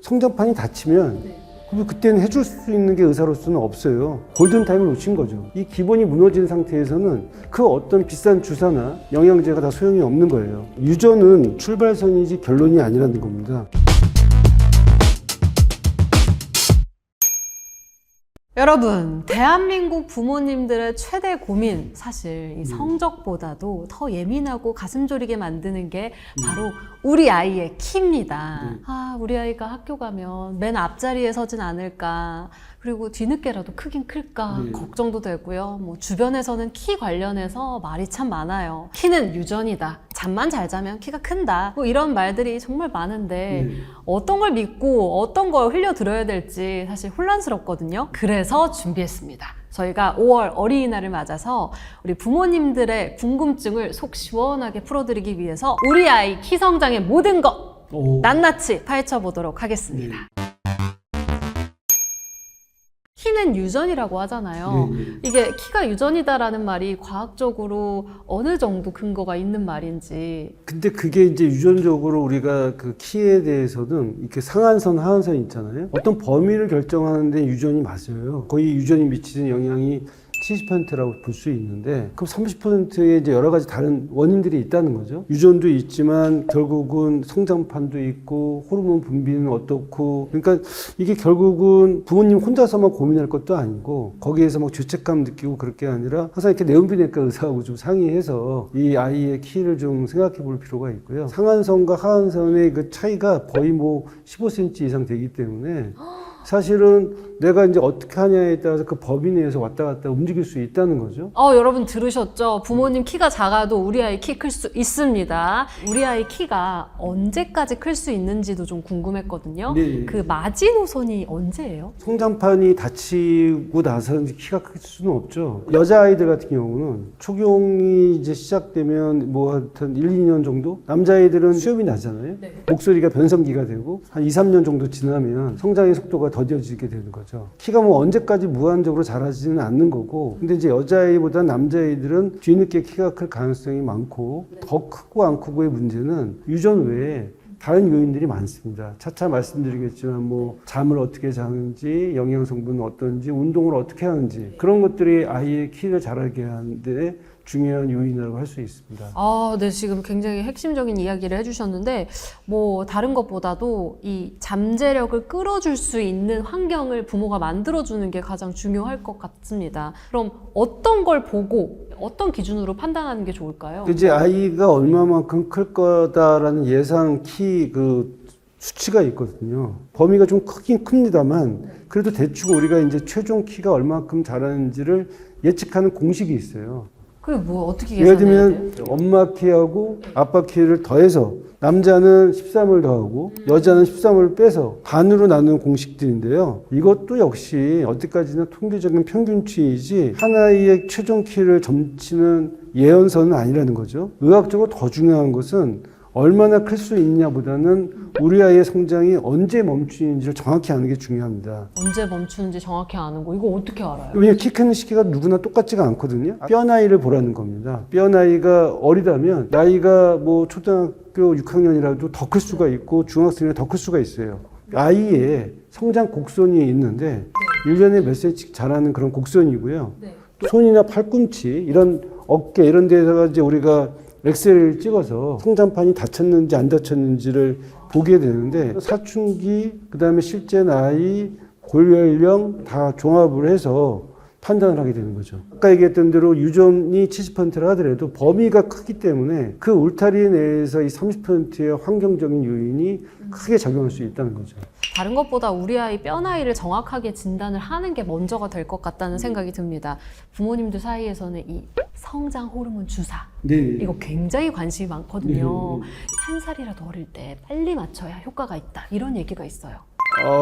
성장판이 닫히면 그때는 해줄 수 있는 게 의사로서는 없어요. 골든타임을 놓친 거죠. 이 기본이 무너진 상태에서는 그 어떤 비싼 주사나 영양제가 다 소용이 없는 거예요. 유전은 출발선이지 결론이 아니라는 겁니다. 여러분, 대한민국 부모님들의 최대 고민, 사실 이 성적보다도 더 예민하고 가슴 졸이게 만드는 게 바로 우리 아이의 키입니다. 아, 우리 아이가 학교 가면 맨 앞자리에 서진 않을까, 그리고 뒤늦게라도 크긴 클까 걱정도 되고요. 뭐 주변에서는 키 관련해서 말이 참 많아요. 키는 유전이다. 잠만 잘 자면 키가 큰다. 뭐 이런 말들이 정말 많은데 어떤 걸 믿고 어떤 걸 흘려들어야 될지 사실 혼란스럽거든요. 그래서 준비했습니다. 저희가 5월 어린이날을 맞아서 우리 부모님들의 궁금증을 속 시원하게 풀어드리기 위해서 우리 아이 키 성장의 모든 것 낱낱이 파헤쳐 보도록 하겠습니다. 키는 유전이라고 하잖아요. 이게 키가 유전이다라는 말이 과학적으로 어느 정도 근거가 있는 말인지. 근데 그게 이제 유전적으로 우리가 그 키에 대해서는 이렇게 상한선, 하한선 있잖아요. 어떤 범위를 결정하는데 유전이 맞아요. 거의 유전이 미치는 영향이 70%라고 볼 수 있는데, 그럼 30%의 이제 여러 가지 다른 원인들이 있다는 거죠. 유전도 있지만 결국은 성장판도 있고 호르몬 분비는 어떻고, 그러니까 이게 결국은 부모님 혼자서만 고민할 것도 아니고 거기에서 막 죄책감 느끼고 그럴 게 아니라 항상 이렇게 내분비내과 의사하고 좀 상의해서 이 아이의 키를 좀 생각해 볼 필요가 있고요. 상한선과 하한선의 그 차이가 거의 뭐 15cm 이상 되기 때문에 사실은 내가 이제 어떻게 하냐에 따라서 그 범위 내에서 왔다 갔다 움직일 수 있다는 거죠. 여러분 들으셨죠? 부모님 키가 작아도 우리 아이 키 클 수 있습니다. 우리 아이 키가 언제까지 클 수 있는지도 좀 궁금했거든요. 네. 그 마지노선이 언제예요? 성장판이 닫히고 나서 키가 클 수는 없죠. 여자아이들 같은 경우는 초경이 이제 시작되면 뭐 하여튼 1, 2년 정도? 남자아이들은 수염이 나잖아요. 네. 목소리가 변성기가 되고 한 2, 3년 정도 지나면 성장의 속도가 더뎌지게 되는 거죠. 키가 뭐 언제까지 무한적으로 자라지는 않는 거고, 근데 이제 여자아이보다 남자아이들은 뒤늦게 키가 클 가능성이 많고, 더 크고 안 크고의 문제는 유전 외에 다른 요인들이 많습니다. 차차 말씀드리겠지만 뭐 잠을 어떻게 자는지, 영양 성분은 어떤지, 운동을 어떻게 하는지, 그런 것들이 아이의 키를 자라게 하는데 중요한 요인이라고 할 수 있습니다. 네, 지금 굉장히 핵심적인 이야기를 해주셨는데, 뭐 다른 것보다도 이 잠재력을 끌어줄 수 있는 환경을 부모가 만들어주는 게 가장 중요할 것 같습니다. 그럼 어떤 걸 보고 어떤 기준으로 판단하는 게 좋을까요? 이제 아이가 얼마만큼 클 거다라는 예상 키 그 수치가 있거든요. 범위가 좀 크긴 큽니다만 그래도 대충 우리가 이제 최종 키가 얼마만큼 자라는지를 예측하는 공식이 있어요. 그게 뭐 어떻게 예를 계산해야 들면 돼요? 엄마 키하고 아빠 키를 더해서 남자는 13을 더하고 여자는 13을 빼서 반으로 나누는 공식들인데요. 이것도 역시 어디까지나 통계적인 평균치이지 하나의 최종 키를 점치는 예언서는 아니라는 거죠. 의학적으로 더 중요한 것은 얼마나 클 수 있냐보다는 우리 아이의 성장이 언제 멈추는지를 정확히 아는 게 중요합니다. 언제 멈추는지 정확히 아는 거, 이거 어떻게 알아요? 왜냐면 키 크는 시기가 누구나 똑같지가 않거든요. 뼈 나이를 보라는 겁니다. 뼈 나이가 어리다면 나이가 뭐 초등학교 6학년이라도 더 클 수가 있고 중학생이라 더 클 수가 있어요. 아이의 성장 곡선이 있는데 1년에 몇 cm 자라는 그런 곡선이고요. 손이나 팔꿈치, 이런 어깨 이런 데다가 이제 우리가 엑스레이를 찍어서 성장판이 닫혔는지 안 닫혔는지를 보게 되는데 사춘기, 그 다음에 실제 나이, 골연령 다 종합을 해서 판단을 하게 되는 거죠. 아까 얘기했던 대로 유전이 70%라 하더라도 범위가 크기 때문에 그 울타리 내에서 이 30%의 환경적인 요인이 크게 작용할 수 있다는 거죠. 다른 것보다 우리 아이 뼈 나이를 정확하게 진단을 하는 게 먼저가 될 것 같다는 생각이 듭니다. 부모님들 사이에서는 이 성장 호르몬 주사, 네. 이거 굉장히 관심이 많거든요. 한 살이라도 어릴 때 빨리 맞춰야 효과가 있다, 이런 얘기가 있어요.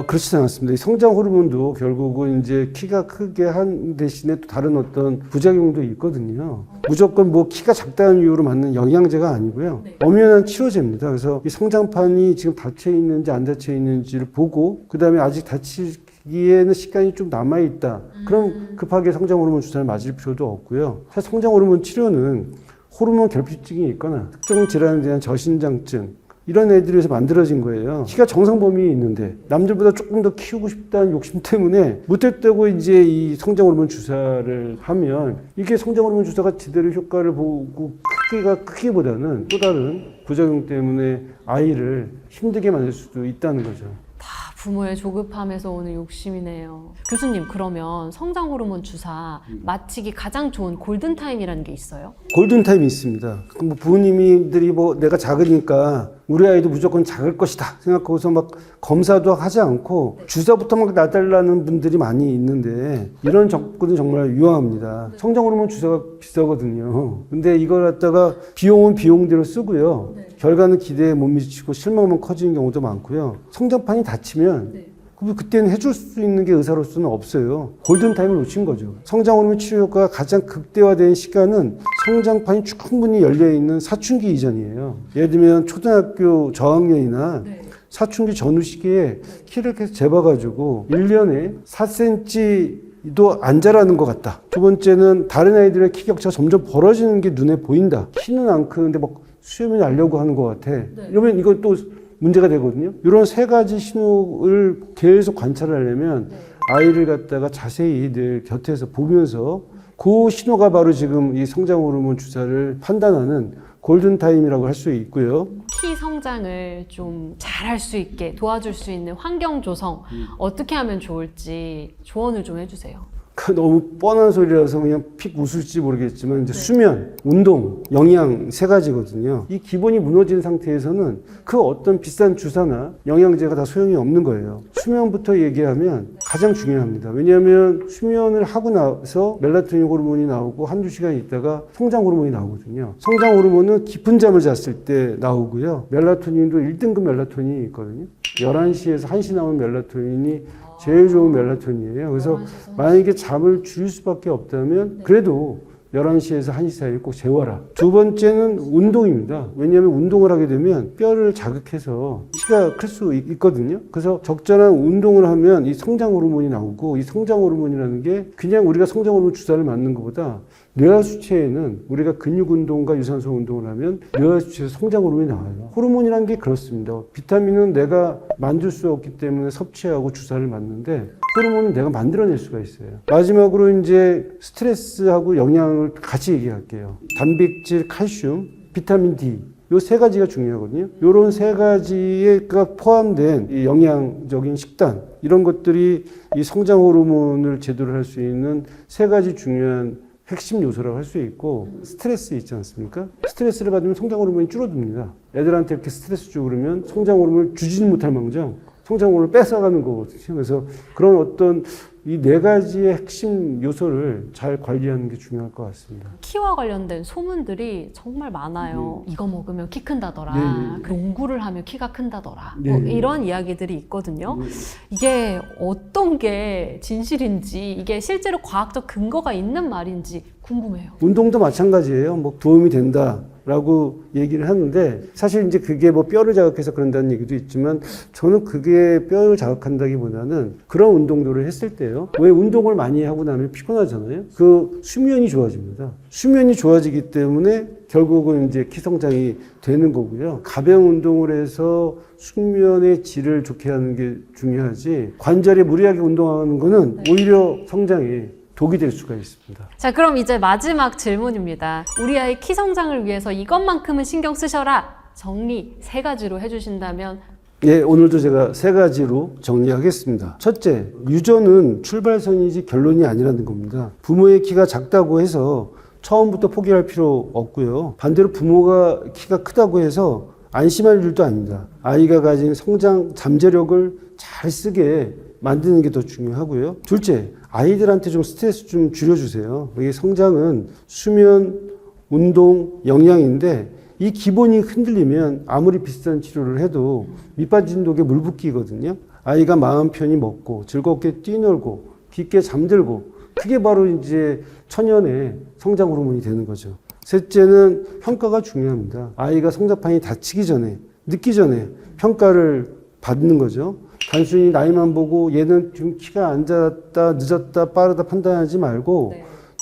그렇지 않았습니다. 이 성장 호르몬도 결국은 이제 키가 크게 한 대신에 또 다른 어떤 부작용도 있거든요. 무조건 뭐 키가 작다는 이유로 맞는 영양제가 아니고요. 엄연한 치료제입니다. 그래서 이 성장판이 지금 닫혀 있는지 안 닫혀 있는지를 보고, 그 다음에 아직 닫히기에는 시간이 좀 남아있다. 그럼 급하게 성장 호르몬 주사를 맞을 필요도 없고요. 사실 성장 호르몬 치료는 호르몬 결핍증이 있거나 특정 질환에 대한 저신장증, 이런 애들이 위해서 만들어진 거예요. 키가 정상 범위에 있는데 남들보다 조금 더 키우고 싶다는 욕심 때문에 못했다고 이제 이 성장 호르몬 주사를 하면 이게 성장 호르몬 주사가 제대로 효과를 보고 크기보다는 또 다른 부작용 때문에 아이를 힘들게 만들 수도 있다는 거죠. 부모의 조급함에서 오는 욕심이네요. 교수님, 그러면 성장 호르몬 주사 맞히기 가장 좋은 골든타임이라는 게 있어요? 골든타임이 있습니다. 뭐 부모님들이 뭐 내가 작으니까 우리 아이도 무조건 작을 것이다 생각하고서 막 검사도 하지 않고 주사부터 막 놔달라는 분들이 많이 있는데 이런 접근은 정말 위험합니다. 성장 호르몬 주사가 비싸거든요. 근데 이걸 갖다가 비용은 비용대로 쓰고요. 결과는 기대에 못 미치고 실망만 커지는 경우도 많고요. 성장판이 다치면 그때는 해줄 수 있는 게 의사로서는 없어요. 골든타임을 놓친 거죠. 성장 호르몬 치료 효과가 가장 극대화된 시간은 성장판이 충분히 열려있는 사춘기 이전이에요. 예를 들면 초등학교 저학년이나 사춘기 전후 시기에 키를 계속 재봐가지고 1년에 4cm도 안 자라는 것 같다. 두 번째는 다른 아이들의 키 격차가 점점 벌어지는 게 눈에 보인다. 키는 안 크는데 막 수염이 나려고 하는 것 같아. 이러면 이건 또 문제가 되거든요. 이런 세 가지 신호를 계속 관찰을 하려면 아이를 갖다가 자세히 늘 곁에서 보면서 그 신호가 바로 지금 이 성장 호르몬 주사를 판단하는 골든타임이라고 할 수 있고요. 키 성장을 좀 잘할 수 있게 도와줄 수 있는 환경 조성 어떻게 하면 좋을지 조언을 좀 해주세요. 너무 뻔한 소리라서 그냥 픽 웃을지 모르겠지만 이제 수면, 운동, 영양 세 가지거든요. 이 기본이 무너진 상태에서는 그 어떤 비싼 주사나 영양제가 다 소용이 없는 거예요. 수면부터 얘기하면 가장 중요합니다. 왜냐하면 수면을 하고 나서 멜라토닌 호르몬이 나오고 한두 시간 있다가 성장 호르몬이 나오거든요. 성장 호르몬은 깊은 잠을 잤을 때 나오고요. 멜라토닌도 1등급 멜라토닌이 있거든요. 11시에서 1시 나오는 멜라토닌이 제일 좋은 멜라토닌이에요. 그래서 만약에 잠을 줄일 수밖에 없다면 그래도 11시에서 1시 사이에 꼭 재워라. 두 번째는 운동입니다. 왜냐하면 운동을 하게 되면 뼈를 자극해서 키가 클 수 있거든요. 그래서 적절한 운동을 하면 이 성장 호르몬이 나오고 이 성장 호르몬이라는 게 그냥 우리가 성장 호르몬 주사를 맞는 것보다 뇌하 수체에는 우리가 근육 운동과 유산소 운동을 하면 뇌하 수체에서 성장 호르몬이 나와요. 호르몬이라는 게 그렇습니다. 비타민은 내가 만들 수 없기 때문에 섭취하고 주사를 맞는데 호르몬은 내가 만들어낼 수가 있어요. 마지막으로 이제 스트레스하고 영양을 같이 얘기할게요. 단백질, 칼슘, 비타민 D 요 세 가지가 중요하거든요. 요런 세 가지가 포함된 이 영양적인 식단 이런 것들이 이 성장 호르몬을 제대로 할 수 있는 세 가지 중요한 핵심 요소라고 할 수 있고 스트레스 있지 않습니까? 스트레스를 받으면 성장 호르몬이 줄어듭니다. 애들한테 이렇게 스트레스 주고 그러면 성장 호르몬을 주지는 못할 망정 성장 호르몬을 뺏어가는 거거든요. 그래서 그런 어떤 이 네 가지의 핵심 요소를 잘 관리하는 게 중요할 것 같습니다. 키와 관련된 소문들이 정말 많아요. 이거 먹으면 키 큰다더라. 그 농구를 하면 키가 큰다더라. 뭐 이런 이야기들이 있거든요. 이게 어떤 게 진실인지 이게 실제로 과학적 근거가 있는 말인지 궁금해요. 운동도 마찬가지예요. 뭐 도움이 된다라고 얘기를 하는데 사실 이제 그게 뭐 뼈를 자극해서 그런다는 얘기도 있지만 저는 그게 뼈를 자극한다기보다는 그런 운동들을 했을 때요. 왜 운동을 많이 하고 나면 피곤하잖아요. 그 수면이 좋아집니다. 수면이 좋아지기 때문에 결국은 이제 키 성장이 되는 거고요. 가벼운 운동을 해서 숙면의 질을 좋게 하는 게 중요하지 관절에 무리하게 운동하는 거는 오히려 성장에 독이 될 수가 있습니다. 자, 그럼 이제 마지막 질문입니다. 우리 아이 키 성장을 위해서 이것만큼은 신경 쓰셔라. 정리 세 가지로 해주신다면 예, 오늘도 제가 세 가지로 정리하겠습니다. 첫째, 유전은 출발선이지 결론이 아니라는 겁니다. 부모의 키가 작다고 해서 처음부터 포기할 필요 없고요. 반대로 부모가 키가 크다고 해서 안심할 일도 아닙니다. 아이가 가진 성장 잠재력을 잘 쓰게 만드는 게 더 중요하고요. 둘째, 아이들한테 좀 스트레스 좀 줄여주세요. 이게 성장은 수면, 운동, 영양인데 이 기본이 흔들리면 아무리 비싼 치료를 해도 밑빠진 독에 물 붓기거든요. 아이가 마음 편히 먹고 즐겁게 뛰놀고 깊게 잠들고 그게 바로 이제 천연의 성장 호르몬이 되는 거죠. 셋째는 평가가 중요합니다. 아이가 성장판이 다치기 전에, 늦기 전에 평가를 받는 거죠. 단순히 나이만 보고 얘는 좀 키가 안 자랐다, 늦었다, 빠르다 판단하지 말고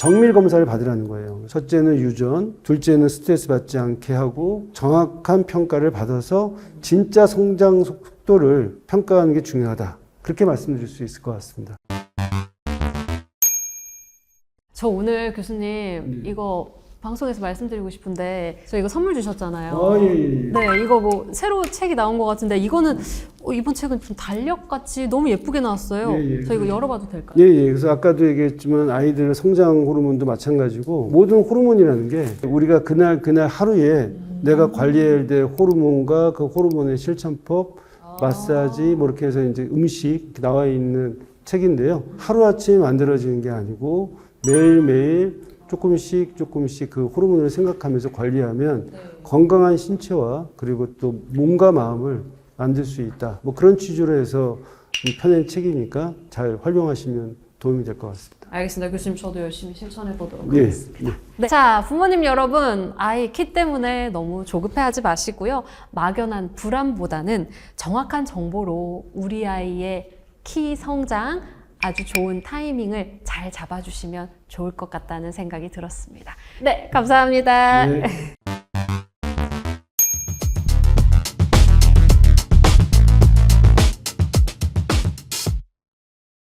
정밀 검사를 받으라는 거예요. 첫째는 유전, 둘째는 스트레스 받지 않게 하고 정확한 평가를 받아서 진짜 성장 속도를 평가하는 게 중요하다. 그렇게 말씀드릴 수 있을 것 같습니다. 저 오늘 교수님 이거 방송에서 말씀드리고 싶은데 저 이거 선물 주셨잖아요. 예, 예. 네, 이거 뭐 새로 책이 나온 것 같은데 이거는 이번 책은 좀 달력같이 너무 예쁘게 나왔어요. 예, 예. 저 이거 열어봐도 될까요? 예, 예. 그래서 아까도 얘기했지만 아이들 성장 호르몬도 마찬가지고 모든 호르몬이라는 게 우리가 그날 하루에 내가 관리해야 될 호르몬과 그 호르몬의 실천법, 마사지 뭐 이렇게 해서 이제 음식 이렇게 나와 있는 책인데요. 하루아침에 만들어지는 게 아니고 매일매일 조금씩 그 호르몬을 생각하면서 관리하면 건강한 신체와 그리고 또 몸과 마음을 만들 수 있다. 뭐 그런 취지로 해서 펴낸 책이니까 잘 활용하시면 도움이 될 것 같습니다. 알겠습니다. 교수님 저도 열심히 실천해 보도록 예, 하겠습니다. 예. 네. 자, 부모님 여러분, 아이 키 때문에 너무 조급해하지 마시고요. 막연한 불안보다는 정확한 정보로 우리 아이의 키 성장 아주 좋은 타이밍을 잘 잡아주시면 좋을 것 같다는 생각이 들었습니다. 네, 감사합니다. 네.